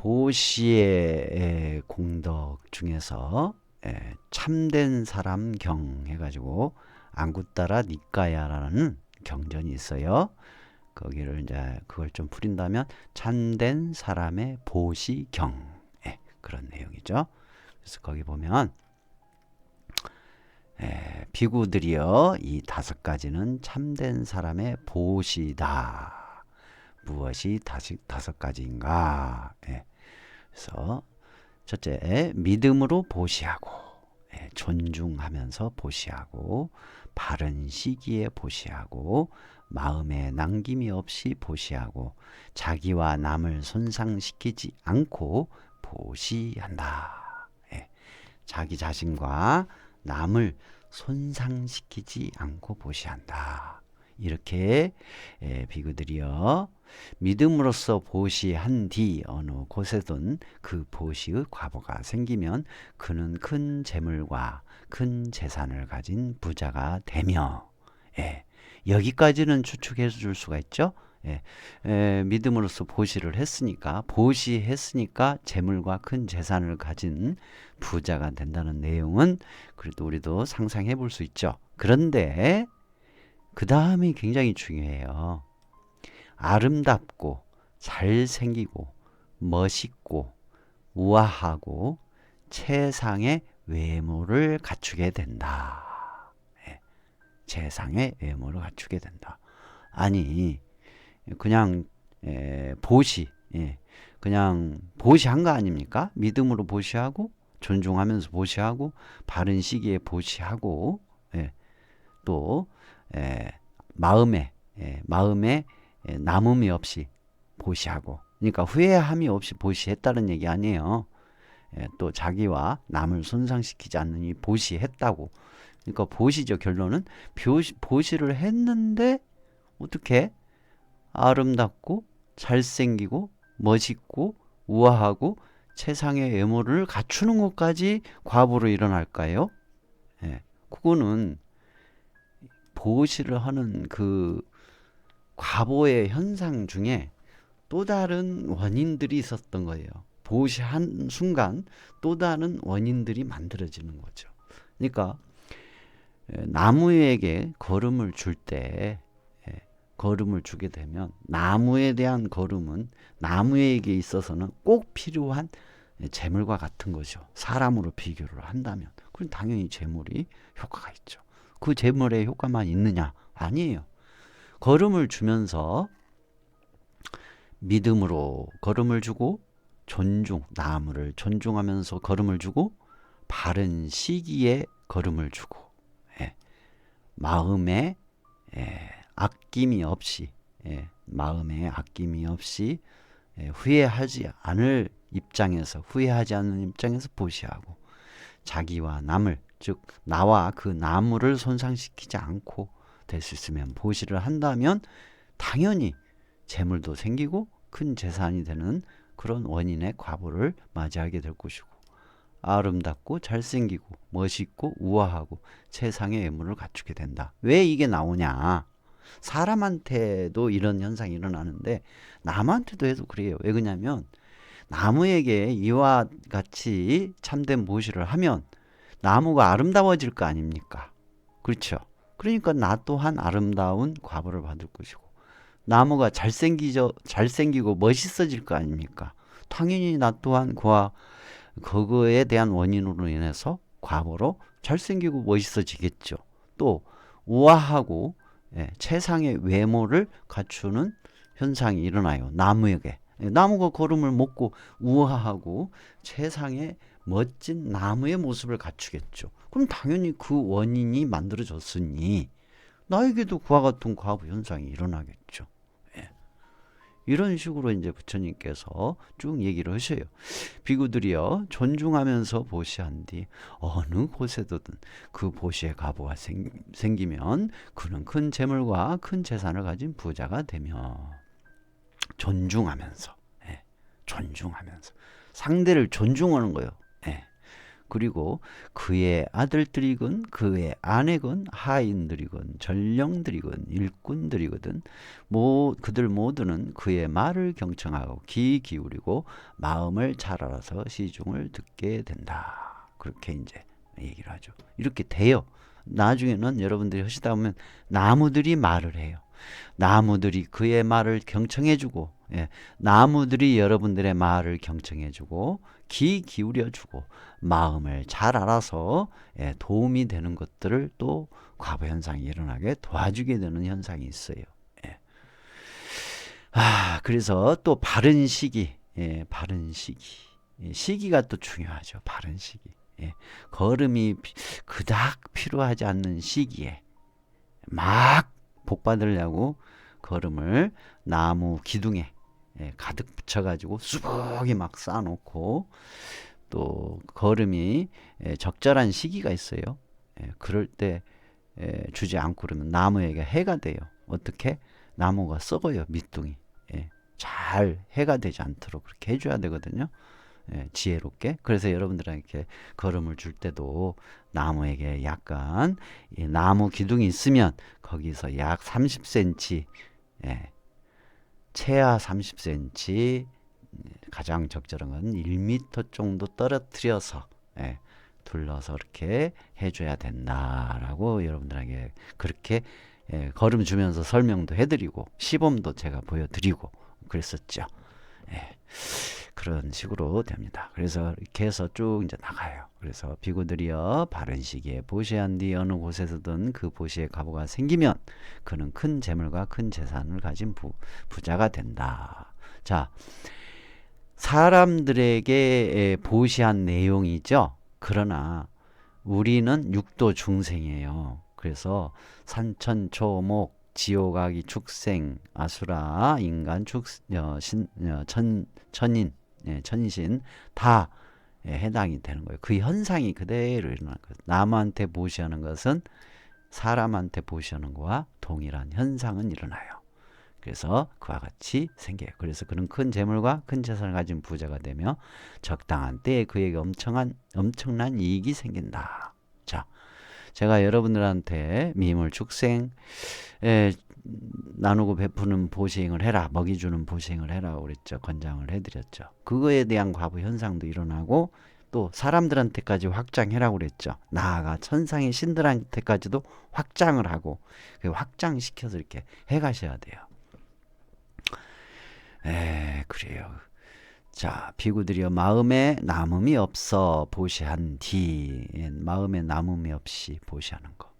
보시의 공덕 중에서 참된 사람 경 해가지고 안구따라 니까야라는 경전이 있어요. 거기를 이제 그걸 좀 풀인다면 참된 사람의 보시경 그런 내용이죠. 그래서 거기 보면 비구들이여 이 5가지는 참된 사람의 보시다. 무엇이 5가지인가? 그래서 첫째, 믿음으로 보시하고, 존중하면서 보시하고, 바른 시기에 보시하고, 마음에 남김이 없이 보시하고, 자기와 남을 손상시키지 않고 보시한다. 자기 자신과 남을 손상시키지 않고 보시한다. 이렇게 비구들이여 믿음으로써 보시한 뒤 어느 곳에든 그 보시의 과보가 생기면 그는 큰 재물과 큰 재산을 가진 부자가 되며 여기까지는 추측해 줄 수가 있죠. 믿음으로써 보시를 했으니까 보시했으니까 재물과 큰 재산을 가진 부자가 된다는 내용은 그래도 우리도 상상해 볼 수 있죠. 그런데 그 다음이 굉장히 중요해요. 아름답고 잘생기고 멋있고 우아하고 최상의 외모를 갖추게 된다. 최상의 외모를 갖추게 된다. 아니 그냥 보시 그냥 보시한 거 아닙니까? 믿음으로 보시하고 존중하면서 보시하고 바른 시기에 보시하고 또 마음에 남음이 없이 보시하고 그러니까 후회함이 없이 보시했다는 얘기 아니에요. 또 자기와 남을 손상시키지 않느니 보시했다고. 그러니까 보시죠. 결론은 보시를 했는데 어떻게 아름답고 잘생기고 멋있고 우아하고 최상의 외모를 갖추는 것까지 과보로 일어날까요? 그거는 보시를 하는 그 과보의 현상 중에 또 다른 원인들이 있었던 거예요. 보시한 순간 또 다른 원인들이 만들어지는 거죠. 그러니까 나무에게 걸음을 줄 때 걸음을 주게 되면 나무에 대한 걸음은 나무에게 있어서는 꼭 필요한 재물과 같은 거죠. 사람으로 비교를 한다면 그럼 당연히 재물이 효과가 있죠. 그 재물의 효과만 있느냐? 아니에요. 걸음을 주면서 믿음으로 걸음을 주고 나무를 존중하면서 걸음을 주고 바른 시기에 걸음을 주고 마음에 아낌이 없이 후회하지 않을 입장에서 후회하지 않는 입장에서 보시하고 자기와 남을 즉 나와 그 나무를 손상시키지 않고 될 수 있으면 보시를 한다면 당연히 재물도 생기고 큰 재산이 되는 그런 원인의 과보를 맞이하게 될 것이고 아름답고 잘생기고 멋있고 우아하고 최상의 외모를 갖추게 된다. 왜 이게 나오냐? 사람한테도 이런 현상이 일어나는데 남한테도 해도 그래요. 왜 그러냐면 나무에게 이와 같이 참된 보시를 하면 나무가 아름다워질 거 아닙니까? 그렇죠. 그러니까 나 또한 아름다운 과보를 받을 것이고 나무가 잘생기고 멋있어질 거 아닙니까? 당연히 나 또한 그거에 대한 원인으로 인해서 과보로 잘생기고 멋있어지겠죠. 또 우아하고 최상의 외모를 갖추는 현상이 일어나요. 나무에게. 나무가 걸음을 먹고 우아하고 최상의 멋진 나무의 모습을 갖추겠죠. 그럼 당연히 그 원인이 만들어졌으니 나에게도 그와 같은 과보 현상이 일어나겠죠. 이런 식으로 이제 부처님께서 쭉 얘기를 하셔요. 비구들이여 존중하면서 보시한 뒤 어느 곳에든 그 보시의 과보가 생기면 그는 큰 재물과 큰 재산을 가진 부자가 되며 존중하면서 상대를 존중하는 거예요. 그리고 그의 아들들이건 그의 아내건 하인들이건 전령들이건 일꾼들이거든 그들 모두는 그의 말을 경청하고 귀 기울이고 마음을 잘 알아서 시중을 듣게 된다. 그렇게 이제 얘기를 하죠. 이렇게 돼요. 나중에는 여러분들이 하시다 보면 나무들이 말을 해요. 나무들이 그의 말을 경청해주고, 예, 나무들이 여러분들의 말을 경청해주고, 귀 기울여주고, 마음을 잘 알아서 예, 도움이 되는 것들을 또 과부 현상이 일어나게 도와주게 되는 현상이 있어요. 예. 그래서 또 바른 시기, 예, 바른 시기. 예, 시기가 또 중요하죠. 바른 시기. 예, 걸음이 그닥 필요하지 않는 시기에 막 복 받으려고 걸음을 나무 기둥에 가득 붙여가지고 수북이 막 쌓아놓고 또 걸음이 적절한 시기가 있어요. 그럴 때 주지 않고 그러면 나무에게 해가 돼요. 어떻게? 나무가 썩어요. 밑둥이. 잘 해가 되지 않도록 그렇게 해줘야 되거든요. 지혜롭게. 그래서 여러분들에게 걸음을 줄 때도 나무에게 약간 나무 기둥이 있으면 거기서 약 30cm, 최하 30cm, 가장 적절한 건 1m 정도 떨어뜨려서 둘러서 이렇게 해줘야 된다라고 여러분들에게 그렇게 걸음 주면서 설명도 해드리고 시범도 제가 보여드리고 그랬었죠. 그런 식으로 됩니다. 그래서 이렇게 해서 쭉 이제 나가요. 그래서 비구들이여 바른 시기에 보시한 뒤 어느 곳에서든 그 보시의 가보가 생기면 그는 큰 재물과 큰 재산을 가진 부자가 된다. 자, 사람들에게 보시한 내용이죠. 그러나 우리는 육도 중생이에요. 그래서 산천, 초목, 지옥아기, 축생, 아수라, 인간, 천인, 천신 다 해당이 되는 거예요. 그 현상이 그대로 일어나는 거예요. 남한테 보시하는 것은 사람한테 보시하는 것과 동일한 현상은 일어나요. 그래서 그와 같이 생겨요. 그래서 그는 큰 재물과 큰 재산을 가진 부자가 되며 적당한 때에 그에게 엄청난 이익이 생긴다. 자, 제가 여러분들한테 미물 축생 나누고 베푸는 보시행을 해라, 먹이 주는 보시행을 해라 그랬죠. 권장을 해드렸죠. 그거에 대한 과부 현상도 일어나고 또 사람들한테까지 확장해라고 그랬죠. 나아가 천상의 신들한테까지도 확장을 하고 확장시켜서 이렇게 해가셔야 돼요. 그래요. 자, 비구들이여 마음에 남음이 없어 보시한 뒤, 마음에 남음이 없이 보시하는 거.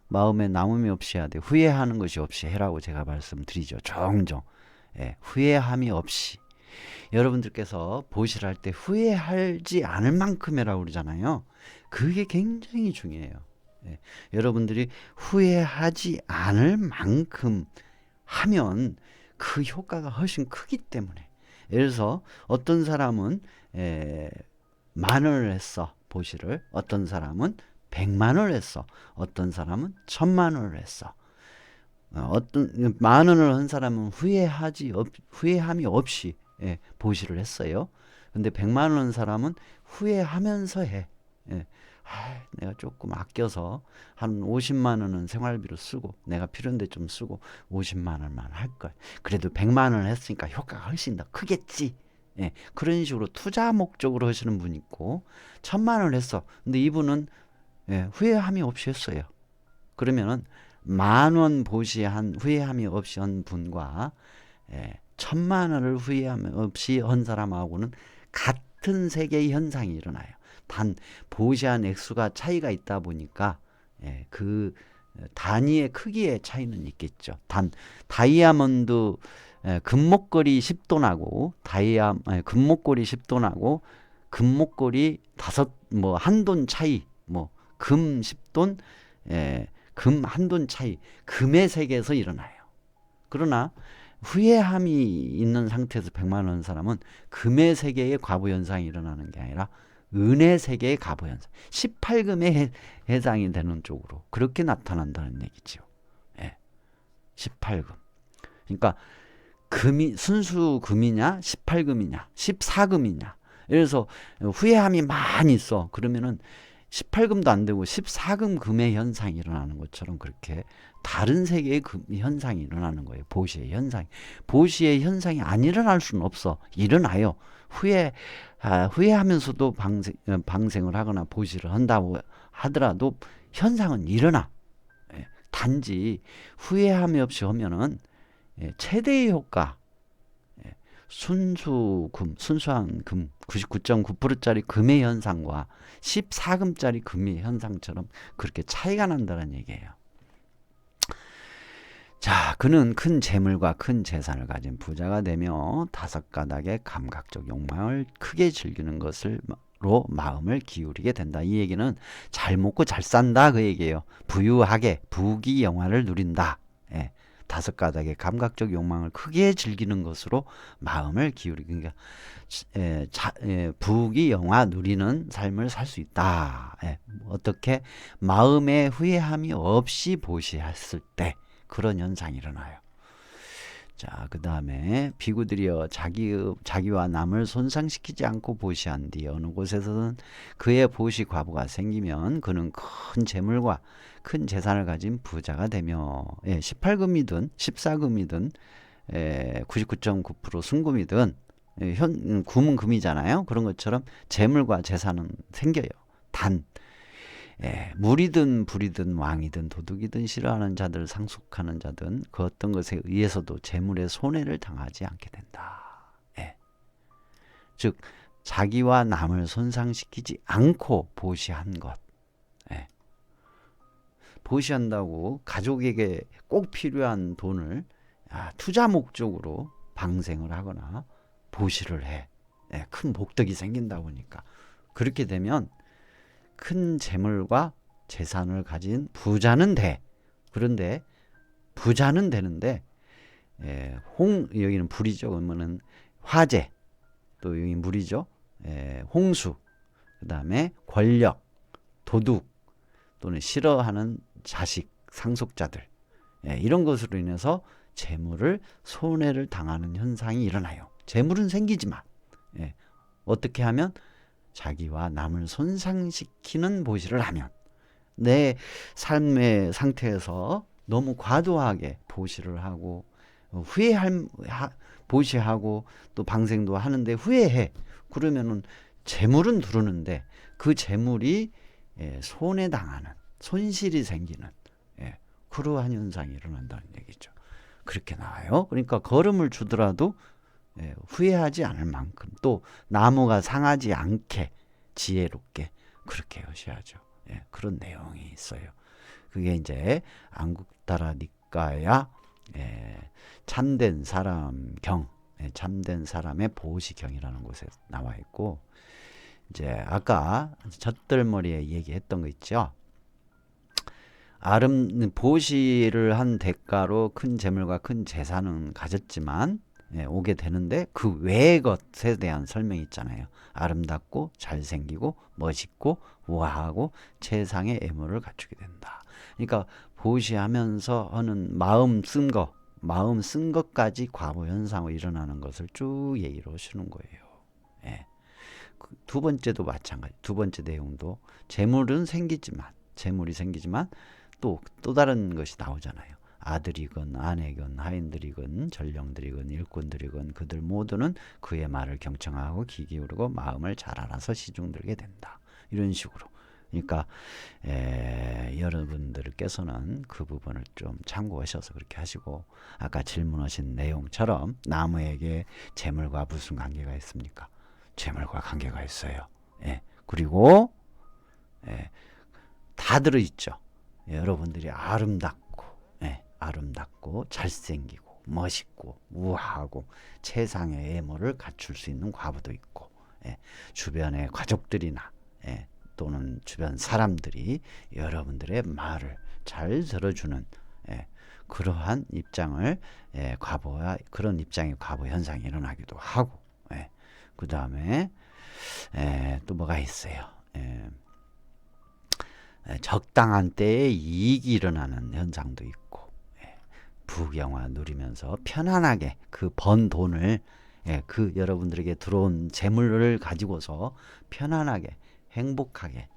마음에 남음이 없이 해야 돼. 후회하는 것이 없이 해라고 제가 말씀드리죠. 종종. 후회함이 없이. 여러분들께서 보시를 할 때 후회하지 않을 만큼 해라고 그러잖아요. 그게 굉장히 중요해요. 여러분들이 후회하지 않을 만큼 하면 그 효과가 훨씬 크기 때문에. 예를 들어서 어떤 사람은 10,000원을 했어. 보시를. 어떤 사람은 100만원을 했어. 어떤 사람은 10,000,000원을 했어. 어떤 10,000원을 한 사람은 후회함이 없이 보시를 했어요. 근데 100만원 한 사람은 후회하면서 해. 내가 조금 아껴서 한 50만원은 생활비로 쓰고 내가 필요한데 좀 쓰고 50만원만 할걸. 그래도 100만원을 했으니까 효과가 훨씬 더 크겠지. 그런 식으로 투자 목적으로 하시는 분이 있고 1,000만원을 했어. 근데 이분은 후회함이 없이 했어요. 그러면은 10,000원 보시한 후회함이 없이 한 분과 1,000만원을 후회함 없이 한 사람하고는 같은 세계의 현상이 일어나요. 단 보시한 액수가 차이가 있다 보니까 그 단위의 크기의 차이는 있겠죠. 단 다이아몬드 금목걸이 10돈하고 금목걸이 10돈하고 금목걸이 한 돈 차이 금 10돈 금 한 돈 차이 금의 세계에서 일어나요. 그러나 후회함이 있는 상태에서 100만원 사람은 금의 세계의 과부 현상이 일어나는 게 아니라 은의 세계의 과부 현상 18금에 해당이 되는 쪽으로 그렇게 나타난다는 얘기죠. 18금. 그러니까 금이 순수 금이냐 18금이냐 14금이냐 예를 들어서 후회함이 많이 있어. 그러면은 18금도 안 되고 14금 금의 현상이 일어나는 것처럼 그렇게 다른 세계의 현상이 일어나는 거예요. 보시의 현상이. 보시의 현상이 안 일어날 수는 없어. 일어나요. 후회하면서도 방생을 하거나 보시를 한다고 하더라도 현상은 일어나. 예, 단지 후회함이 없이 하면은 최대의 효과, 순수한 금, 99.9%짜리 금의 현상과 14금짜리 금의 현상처럼 그렇게 차이가 난다는 얘기예요. 자, 그는 큰 재물과 큰 재산을 가진 부자가 되며 다섯 가닥의 감각적 욕망을 크게 즐기는 것으로 마음을 기울이게 된다. 이 얘기는 잘 먹고 잘 산다 그 얘기예요. 부유하게 부귀영화를 누린다. 예. 다섯 가닥의 감각적 욕망을 크게 즐기는 것으로 마음을 기울이게, 그러니까 부귀영화 누리는 삶을 살 수 있다. 예. 어떻게? 마음의 후회함이 없이 보시했을 때 그런 현상이 일어나요. 자, 그 다음에 비구들이여 자기와 남을 손상시키지 않고 보시한 뒤 어느 곳에서는 그의 보시 과부가 생기면 그는 큰 재물과 큰 재산을 가진 부자가 되며 18금이든 14금이든 99.9% 순금이든 금은 금이잖아요. 그런 것처럼 재물과 재산은 생겨요. 단 물이든 불이든 왕이든 도둑이든 싫어하는 자들 상속하는 자든 그 어떤 것에 의해서도 재물의 손해를 당하지 않게 된다. 즉 자기와 남을 손상시키지 않고 보시한 것. 보시한다고 가족에게 꼭 필요한 돈을 투자 목적으로 방생을 하거나 보시를 해. 큰 복덕이 생긴다 보니까 그렇게 되면 큰 재물과 재산을 가진 부자는 돼. 그런데 부자는 되는데 여기는 불이죠. 그러면은 화재, 또 여기 물이죠. 홍수, 그 다음에 권력, 도둑 또는 싫어하는 자식, 상속자들 이런 것으로 인해서 재물을 손해를 당하는 현상이 일어나요. 재물은 생기지만 어떻게 하면 자기와 남을 손상시키는 보시를 하면 내 삶의 상태에서 너무 과도하게 보시를 하고 보시하고 또 방생도 하는데 후회해. 그러면은 재물은 두르는데 그 재물이 손해당하는 손실이 생기는 그러한 현상이 일어난다는 얘기죠. 그렇게 나와요. 그러니까 걸음을 주더라도 후회하지 않을 만큼 또 나무가 상하지 않게 지혜롭게 그렇게 하셔야죠. 그런 내용이 있어요. 그게 이제 안국다라 니까야 참된 사람 경, 참된 사람의 보시경이라는 곳에 나와 있고, 이제 아까 젖들머리에 얘기했던 거 있죠. 보시를 한 대가로 큰 재물과 큰 재산은 가졌지만 오게 되는데 그 외의 것에 대한 설명이 있잖아요. 아름답고 잘생기고 멋있고 우아하고 최상의 애모를 갖추게 된다. 그러니까 보시하면서 하는 마음 쓴 것까지 과보 현상으로 일어나는 것을 쭉 얘기를 하시는 거예요. 두 번째도 마찬가지. 두 번째 내용도 재물이 생기지만 또 다른 것이 나오잖아요. 아들이건 아내건 하인들이건 전령들이건 일꾼들이건 그들 모두는 그의 말을 경청하고 귀 기울이고 마음을 잘 알아서 시중들게 된다. 이런 식으로. 그러니까 여러분들께서는 그 부분을 좀 참고하셔서 그렇게 하시고, 아까 질문하신 내용처럼 나무에게 재물과 무슨 관계가 있습니까? 재물과 관계가 있어요. 그리고 다 들어있죠. 여러분들이 아름답고 잘생기고 멋있고 우아하고 최상의 외모를 갖출 수 있는 과부도 있고, 주변의 가족들이나 또는 주변 사람들이 여러분들의 말을 잘 들어주는 그러한 입장을 그런 입장의 과부 현상이 일어나기도 하고, 그 다음에 또 뭐가 있어요. 적당한 때에 이익이 일어나는 현상도 있고, 부귀영화 누리면서 편안하게 그 번 돈을 그 여러분들에게 들어온 재물을 가지고서 편안하게 행복하게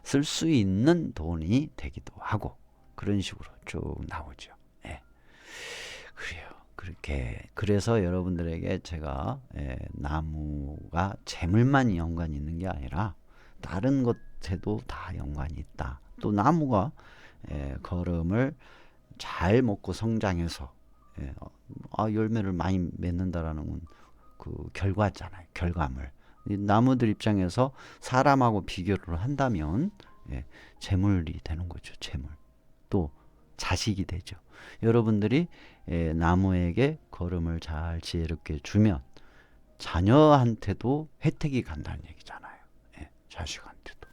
쓸 수 있는 돈이 되기도 하고 그런 식으로 쭉 나오죠. 그래요. 그렇게 그래서 여러분들에게 제가 나무가 재물만 연관이 있는 게 아니라 다른 것에도 다 연관이 있다. 또 나무가 걸음을 잘 먹고 성장해서 열매를 많이 맺는다라는 건 그 결과잖아요. 결과물. 이 나무들 입장에서 사람하고 비교를 한다면 재물이 되는 거죠. 재물. 또 자식이 되죠. 여러분들이 나무에게 걸음을 잘 지혜롭게 주면 자녀한테도 혜택이 간다는 얘기잖아요. 자식한테도.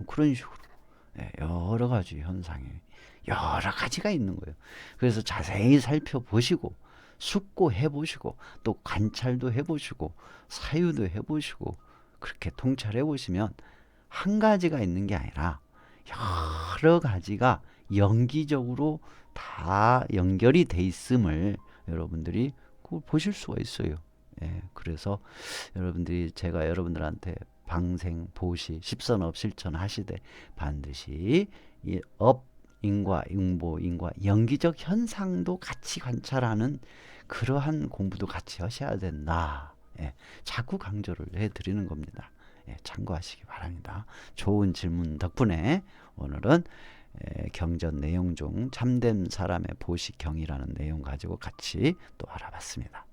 그런 식으로 여러 가지 현상이 여러 가지가 있는 거예요. 그래서 자세히 살펴보시고 숙고해 보시고 또 관찰도 해 보시고 사유도 해 보시고 그렇게 통찰해 보시면 한 가지가 있는 게 아니라 여러 가지가 연기적으로 다 연결이 돼 있음을 여러분들이 그걸 보실 수가 있어요. 그래서 여러분들이 제가 여러분들한테 방생, 보시, 십선업 실천하시되 반드시 이 업인과 응보인과 연기적 현상도 같이 관찰하는 그러한 공부도 같이 하셔야 된다. 자꾸 강조를 해드리는 겁니다. 참고하시기 바랍니다. 좋은 질문 덕분에 오늘은 경전 내용 중 참된 사람의 보시경이라는 내용 가지고 같이 또 알아봤습니다.